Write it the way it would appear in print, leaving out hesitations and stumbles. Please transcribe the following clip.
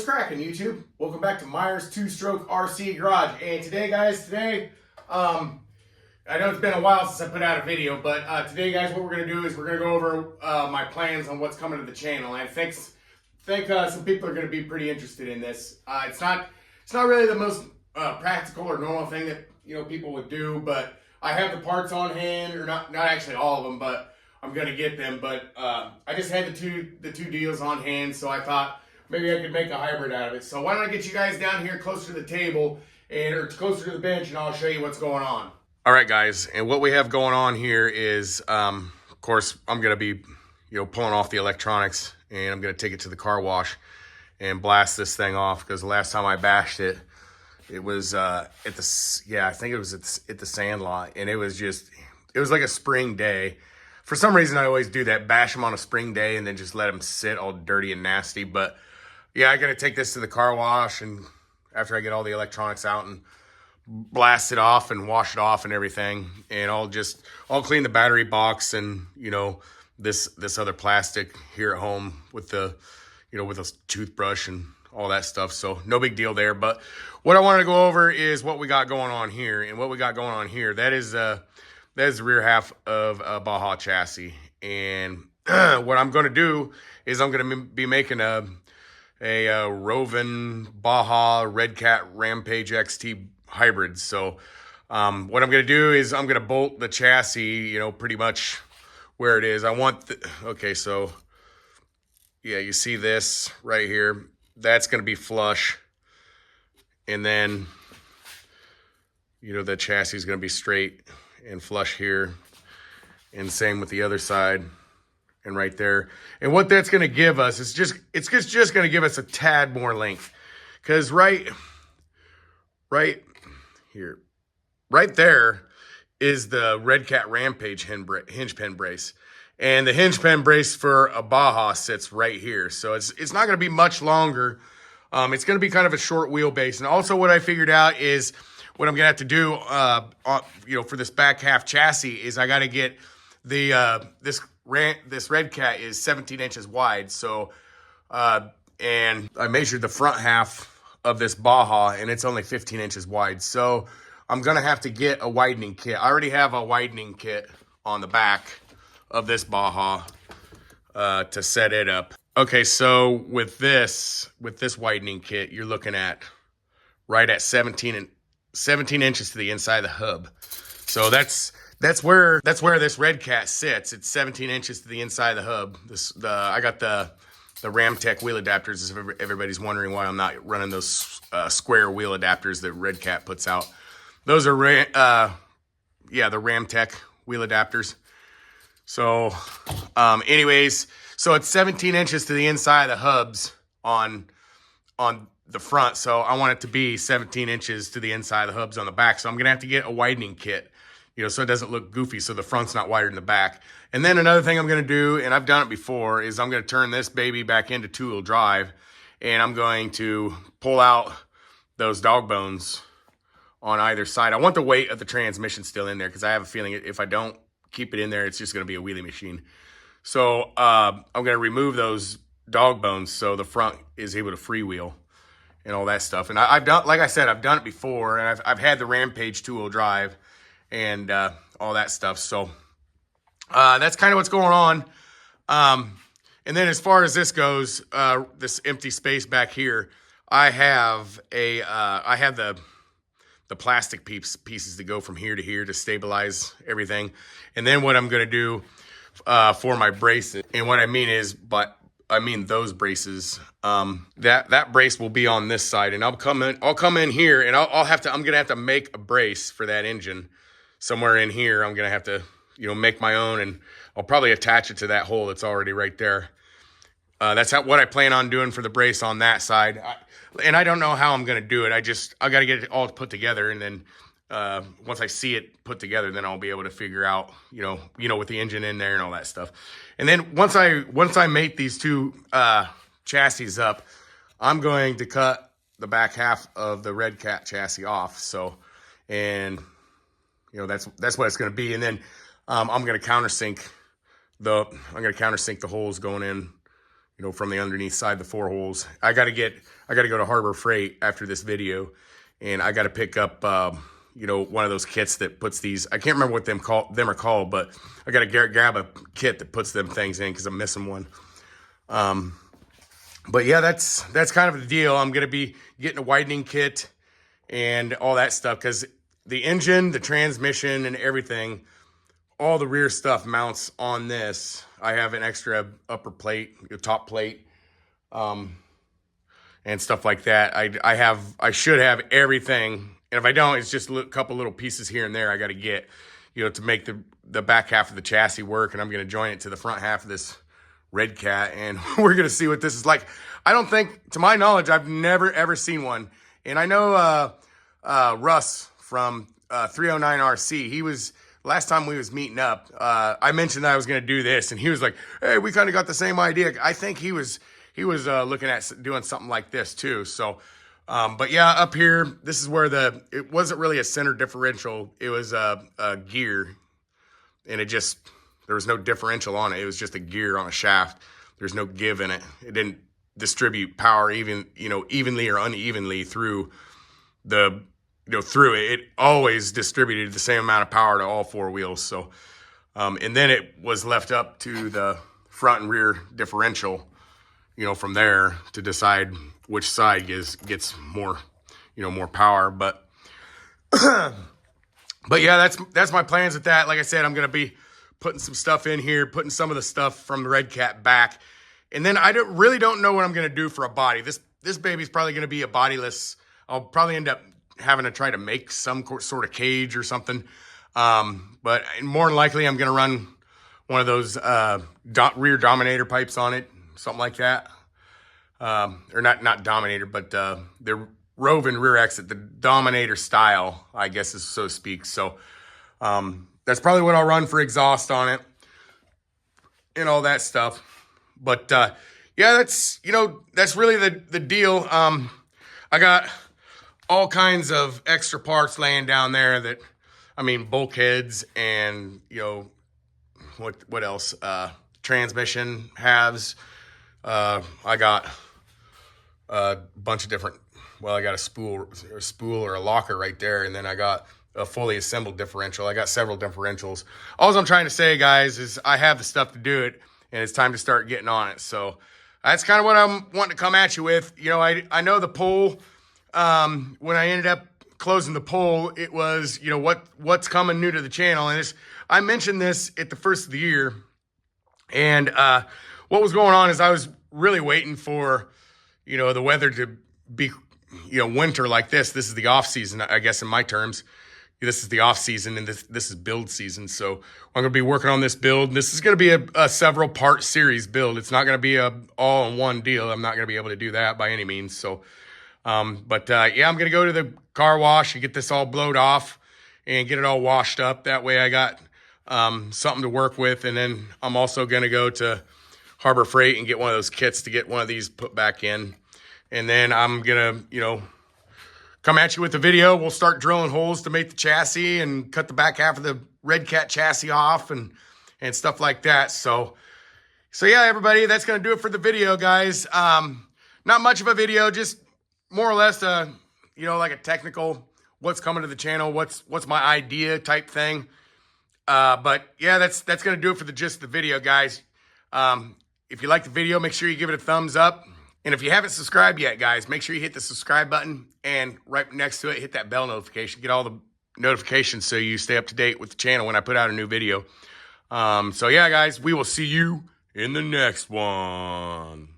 What's cracking, YouTube? Welcome back to Myers Two-Stroke RC Garage. And today, guys, I know it's been a while since I put out a video, but today, guys, what we're going to do is we're going to go over my plans on what's coming to the channel. And I think some people are going to be pretty interested in this. It's not really the most practical or normal thing that people would do, but I have the parts on hand, or not actually all of them, but I'm going to get them. But I just had the two deals on hand, so I thought maybe I could make a hybrid out of it. So why don't I get you guys down here closer to the table or closer to the bench, and I'll show you what's going on. All right, guys, and what we have going on here is, of course, I'm going to be, pulling off the electronics, and I'm going to take it to the car wash and blast this thing off, because the last time I bashed it, it was I think it was at the sand lot, and it was like a spring day. For some reason, I always do that, bash them on a spring day and then just let them sit all dirty and nasty. But yeah, I got to take this to the car wash, and after I get all the electronics out and blast it off and wash it off and everything, and I'll clean the battery box and this other plastic here at home with the with a toothbrush and all that stuff. So no big deal there. But what I wanted to go over is what we got going on here, and what we got going on here, that is the rear half of a Baja chassis. And what I'm going to do is I'm going to be making a Rovan Baja Redcat Rampage XT hybrid. So what I'm going to do is I'm going to bolt the chassis, pretty much where it is. Okay, so yeah, you see this right here. That's going to be flush. And then, the chassis is going to be straight and flush here. And same with the other side and right there. And what that's going to give us is just going to give us a tad more length. Because right here, right there is the Redcat Rampage hinge pin brace. And the hinge pin brace for a Baja sits right here. So it's not going to be much longer. It's going to be kind of a short wheelbase. And also what I figured out is what I'm going to have to do, for this back half chassis is I got to get this Redcat is 17 inches wide. So, and I measured the front half of this Baja, and it's only 15 inches wide. So I'm going to have to get a widening kit. I already have a widening kit on the back of this Baja to set it up. Okay, so with this widening kit, you're looking at right at 17 inches to the inside of the hub. So that's where this Redcat sits. It's 17 inches to the inside of the hub. I got the Ramtech wheel adapters. If everybody's wondering why I'm not running those square wheel adapters that Redcat puts out, those are the Ramtech wheel adapters. So, anyways, so it's 17 inches to the inside of the hubs on the front. So I want it to be 17 inches to the inside of the hubs on the back. So I'm going to have to get a widening kit, so it doesn't look goofy. So the front's not wider than the back. And then another thing I'm going to do, and I've done it before, is I'm going to turn this baby back into two-wheel drive. And I'm going to pull out those dog bones on either side. I want the weight of the transmission still in there, because I have a feeling if I don't keep it in there, it's just going to be a wheelie machine. So I'm going to remove those dog bones so the front is able to freewheel and all that stuff. And I've done, like I said, I've done it before, and I've had the Rampage two-wheel drive and all that stuff. So that's kind of what's going on. And then as far as this goes, this empty space back here, I have the plastic pieces that go from here to here to stabilize everything. And then what I'm going to do for my braces, and what I mean is, those braces, that brace will be on this side, and I'll come in here, and I'm gonna have to make a brace for that engine somewhere in here. I'm gonna have to make my own, and I'll probably attach it to that hole that's already right there. That's what I plan on doing for the brace on that side. And I don't know how I'm gonna do it. I gotta get it all put together, and then once I see it put together, then I'll be able to figure out, with the engine in there and all that stuff. And then once I make these two chassis up, I'm going to cut the back half of the Redcat chassis off. So, and that's what it's going to be. And then I'm going to countersink the holes going in you know, from the underneath side, the 4 holes. I got to go to Harbor Freight after this video, and I got to pick up, you know, one of those kits that puts these, I can't remember what them are called, but I got to grab a kit that puts them things in because I'm missing one. But yeah, that's kind of the deal. I'm going to be getting a widening kit and all that stuff because the engine, the transmission, and everything, all the rear stuff mounts on this. I have an extra upper plate, top plate, and stuff like that. I should have everything. And if I don't, it's just a couple little pieces here and there I got to get, you know, to make the back half of the chassis work. And I'm going to join it to the front half of this Redcat, and we're going to see what this is like. I don't think, to my knowledge, I've never, ever seen one. And I know Russ from 309RC, last time we was meeting up, I mentioned that I was going to do this, and he was like, hey, we kind of got the same idea. I think he was looking at doing something like this too. So, but yeah, up here, this is where it wasn't really a center differential. It was a gear, and there was no differential on it. It was just a gear on a shaft. There's no give in it. It didn't distribute power evenly or unevenly through through it. It always distributed the same amount of power to all 4 wheels. So, and then it was left up to the front and rear differential, you know, from there to decide which side gets more, you know, more power. But, but yeah, that's my plans with that. Like I said, I'm going to be putting some stuff in here, putting some of the stuff from the Redcat back. And then I really don't know what I'm going to do for a body. This baby's probably going to be a bodiless. I'll probably end up having to try to make some sort of cage or something. But more than likely, I'm going to run one of those rear Dominator pipes on it, something like that. Or not Dominator, but the Rovan rear exit, the Dominator style, I guess, is so to speak. So that's probably what I'll run for exhaust on it and all that stuff. But yeah, that's really the deal. I got all kinds of extra parts laying down there that, bulkheads and, what else? Transmission halves. I got a bunch of different, I got a spool or a locker right there. And then I got a fully assembled differential. I got several differentials. All I'm trying to say, guys, is I have the stuff to do it, and it's time to start getting on it. So that's kind of what I'm wanting to come at you with. I know the poll, when I ended up closing the poll, it was, what's coming new to the channel. And I mentioned this at the first of the year. And what was going on is I was really waiting for, the weather to be, winter like this. This is the off season, I guess, in my terms. This is the off season, and this is build season. So I'm going to be working on this build. This is going to be a several part series build. It's not going to be a all in one deal. I'm not going to be able to do that by any means. So, yeah, I'm going to go to the car wash and get this all blowed off and get it all washed up. That way I got something to work with. And then I'm also going to go to Harbor Freight and get one of those kits to get one of these put back in. And then I'm going to, come at you with the video. We'll start drilling holes to make the chassis and cut the back half of the Redcat chassis off and stuff like that. So yeah, everybody, that's going to do it for the video, guys. Not much of a video, just more or less, like a technical, what's coming to the channel, what's my idea type thing. But yeah, that's going to do it for the gist of the video, guys. If you like the video, make sure you give it a thumbs up. And if you haven't subscribed yet, guys, make sure you hit the subscribe button, and right next to it, hit that bell notification. Get all the notifications so you stay up to date with the channel when I put out a new video. So yeah, guys, we will see you in the next one.